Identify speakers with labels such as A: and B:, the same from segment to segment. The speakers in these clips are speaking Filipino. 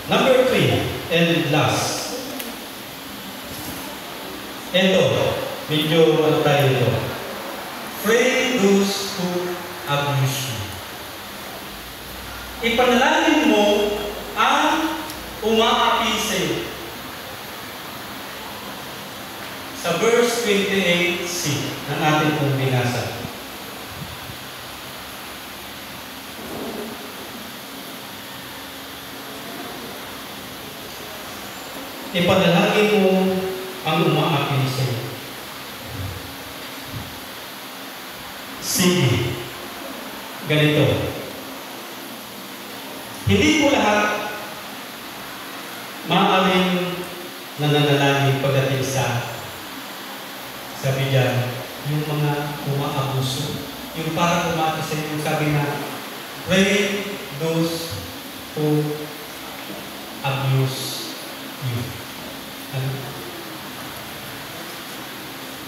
A: Number 3, and last. Ito, medyo tayo ito. Pray those who abuse you. Ipanalangin mo ang umaapi sa iyo. Sa verse 28c ng ating pong binasa. Ipanalangin mo ang umaapi sa iyo. Sige. Ganito. Hindi po lahat maaaring nananalangin pagdating sa sabi dyan, yung mga umaabuso. Yung parang umaapi sa iyo, sabi na, pray those who abuse you.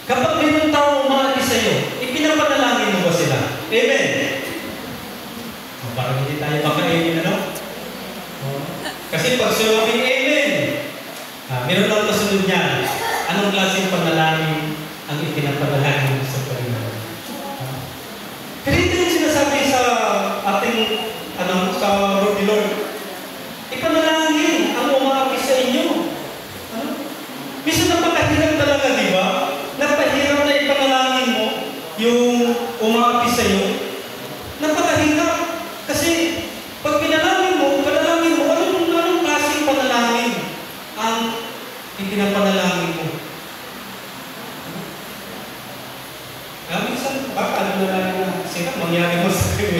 A: Kapag mayroong tao umaapi sa iyo, ipinapanalangin mo ba sila? Amen? Parang hindi tayo maka-amen, ano? Kasi pag sinabing amen, meron lang kasunod niya. Anong klaseng panalangin ang ipinapanalangin sa Panginoon? Pero ito yung sinasabi sa ating, sa Lord the Lord. Ipanalangin ang umaapi sa inyo. Minsan napakahirap talaga, di ba? Napahirap na ipanalangin mo yung umaapi sa iyo. Napakahirap. Kasi pag pinalangin mo, anong klaseng panalangin ang ipinapanalangin mo? Minsan, baka nanalangin na, sila, mangyari mo sa kayo,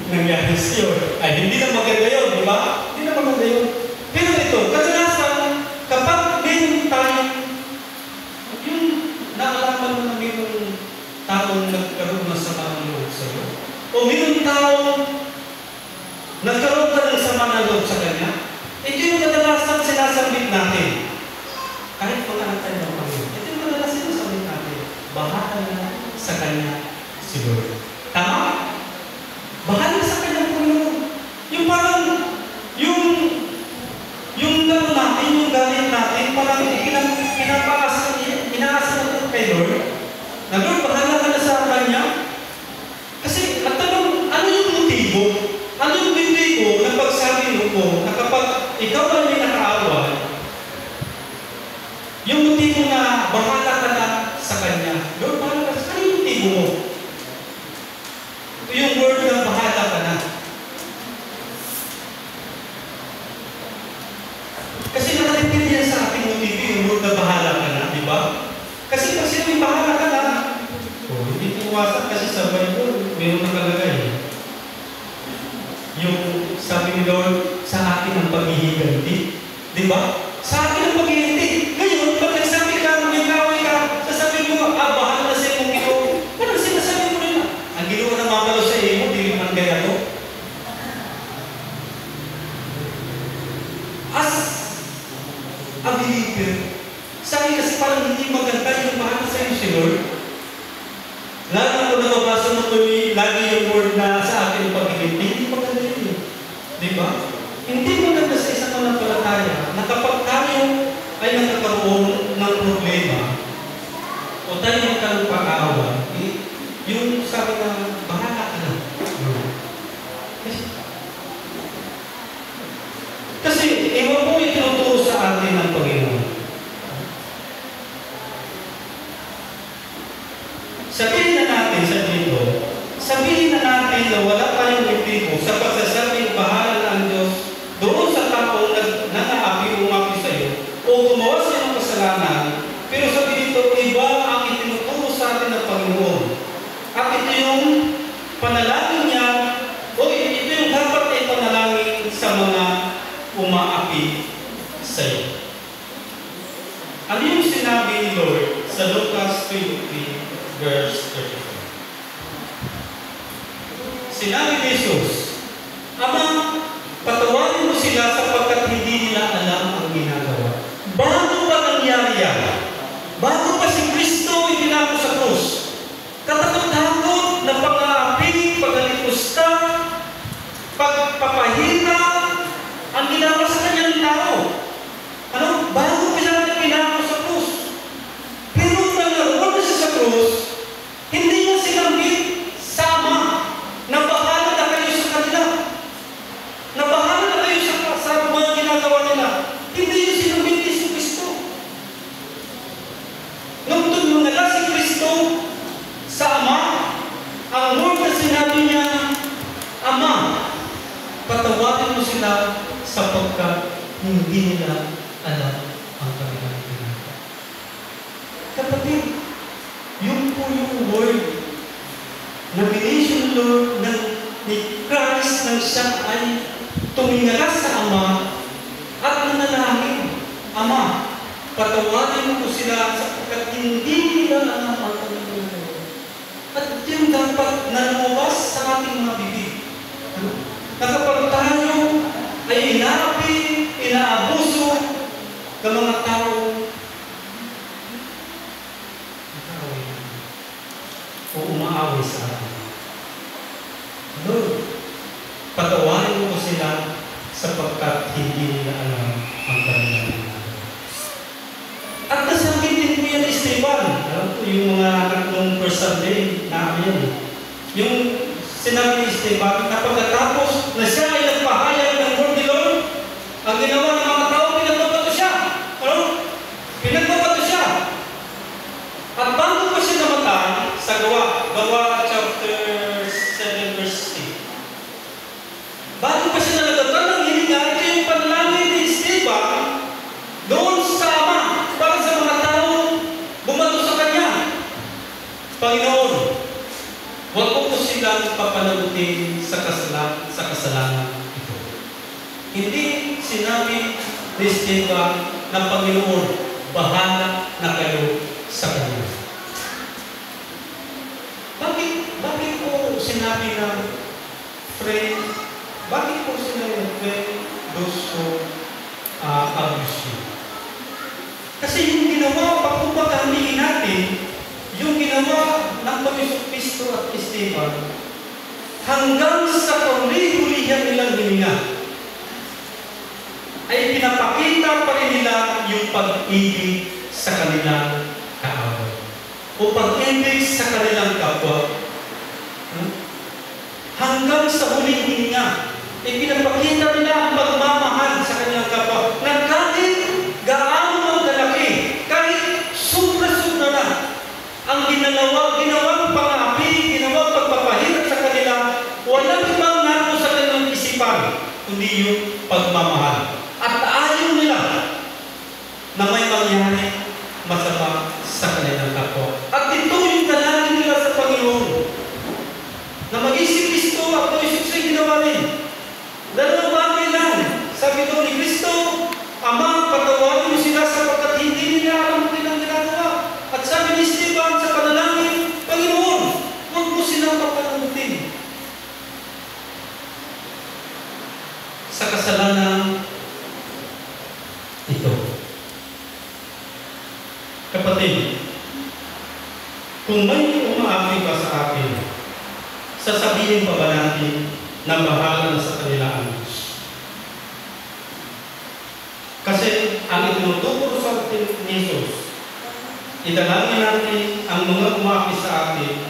A: nangyari siyo. Ay, hindi na maganda yun, di ba? Hindi na maganda yun. Pero ito, kadalasan, kapag mayroon tayo, yung naalaman mo na mayroong taong nagkaroon na sa mga loob sa'yo, o mayroong taong nagkaroon ka ng sama na loob sa kanya, ito yung kadalasan sinasambit natin. Kahit pagkakas tayo ng Panginoon, ito yung kadalasan sinasambit natin. Bahala na sa kanya si Lord. Tama? Bahala sa kanya Panginoon. Yung parang, yung gano'n natin, yung galit natin, parang inaasa natin kay Lord. Na Lord, bahala ka na sa kanya. Kasi, at tanong, ano yung motibo? Ano yung motibo na pagsabi mo po na kapag ikaw ay may nakaaway, yung motibo na bahala ka na sa kanya, Lord, bahala ka, ano yung motibo mo? Ito yung word na bahala ka na. Kasi nakalitin yan sa ating motibo yung word na bahala ka na, di ba? Kasi pag sinabing bahala ka na, hindi iwasan kasi sa Bible, meron nakalagay. Yung sabi ni Lord, sa akin ang paghihiganti. Di ba? Sa akin ang paghihiganti. Ngayon, pag nagsabi ka, may kaway ka, sasabi mo, bahala na sa imong Ginoo. Parang sinasabi mo rin na, ang Ginoo na mamalo sa iyo, di naman kaya to. As a believer, sa akin kasi parang hindi maganda yung bahala sa iyo si Lord. Lalo ko nababasa mo tuloy, lagi yung word na sa akin ang paghihiganti. Hindi maganda yun. Di ba? Hindi maganda sa isang mananampalataya na kapag tayo ay nagkakaroon ng problema o tayo magkaroon pag-aawa, yung sabi na, bahala ka na. Kasi, iwan po yung tinuturo sa atin ng Panginoon. Sabihin na natin sa dito, sabihin na natin na wala tayong motibo sa pagsasabing bahala na ang Diyos doon sa taong nangaapi umapi sa iyo o gumawa siya ng kasalanan, pero sabi dito, iba ang itinuturo sa atin ng Panginoon. At ito yung panalangin niya, o ito yung dapat ay panalangin sa mga umaapi sa iyo. Ano yung sinabi ni Lord sa Lucas 23, verse 34? Sinabi ni Jesus, Ama, patawarin mo sila sapagkat hindi nila alam ang ginagawa. Bago pa nangyari yan, bago pa si Kristo itinako sa krus, katakot-takot na pag-aapi, pag-alipusta, pagpapahina, ang ginawa sa kanya. sila sapagkat hindi nila alam ang kanilang ginagawa. Kapatid, yun po yung word na bination Lord ni Christ nang siya ay tumingalas sa Ama at nanalangin, Ama, patawarin mo ko sila sapagkat hindi nila alam ang kanilang ginagawa. At yun dapat na lumabas sa ating mga bibig. Na kapag tayo ay inaapi, inaabuso ng mga tao, o umaaway sa atin. Lord, patawarin mo sila sapagkat hindi nila alam ang kanilang ginagawa. At nasabi din po yan Esteban. Alam po yung mga anak nung first Sunday na yan. Yung sinabi ni Esteban na pagkatapos na siya ay nagpahayag ng word ni Lord, ang ginawa ng mga tao, pinagbabato siya. Ano? Pinagbabato siya. At bago pa siya namatay, sa Gawa chapter 7 verse 8. Bago pa siya nalagatan ng hininga, ito yung panalangin ni Esteban doon sa Ama para sa mga tao bumato sa Kanya. Panginoon, huwag po silang papanagutin sa kasalanan ito. Hindi sinabi ni Esteban ng Panginoon, bahala na kayo sa Kanya. Bakit po sinabi ng friend, bakit po sinabi ng friend those who abuse you? Kasi yung ginawa, pagpapakamihin natin, yung ginawa ng Panginoon Kristo at Esteban, hanggang sa paghulihan nilang hininga, ay pinapakita pa rin nila yung pag-ibig sa kanilang kaaway. O pag-ibig sa kanilang kapwa. Hanggang sa huling hininga, ay pinapakita nila ang pagmamahal sa kanilang kapwa. Na kahit gaano ang kalaki, kahit sobra-sobra na, ang ginawang pangapi, ginawang pagpapahirap sa kanila, walang ibang nato sa kanilang isipan, kundi yung pagmamahal. At ayaw nila na may mangyari masama sa kanilang kapwa. At ito yung dalangin nila sa Panginoon. Na mag-isip Kristo at mag-isip sa'yo ginawa rin. Dalawang bagay lang. Sabi doon ni Kristo, Ama, patawarin mo sila sapagkat hindi nila alam ang kanilang ginagawa. At sabi ni Esteban sa panalangin, Panginoon, huwag mo silang papanagutin sa kasalanan ito. Kapatid, kung may umaapi pa sa akin, sasabihin pa ba natin na bahala na sa kanila ang Diyos? Kasi ang itinuturo sa atin ni Jesus, idalangin natin ang mga umaapi sa atin,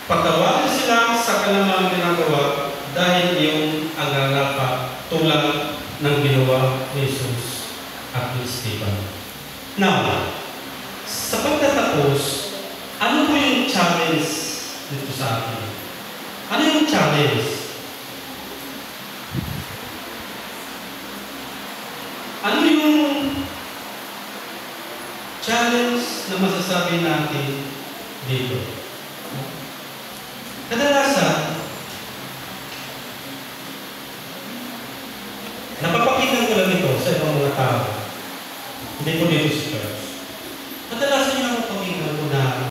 A: patawarin sila sa kanilang ginagawa dahil yung agarapat tulad ng ginawa ni Jesus at ni Esteban. Now, sa pagtatapos, ano po yung challenge dito sa atin? Ano yung challenge? Ano yung challenge na masasabi natin dito? Kadalasan, napapakinggan ko lang ito sa ibang mga tao. Hindi ko dito siya.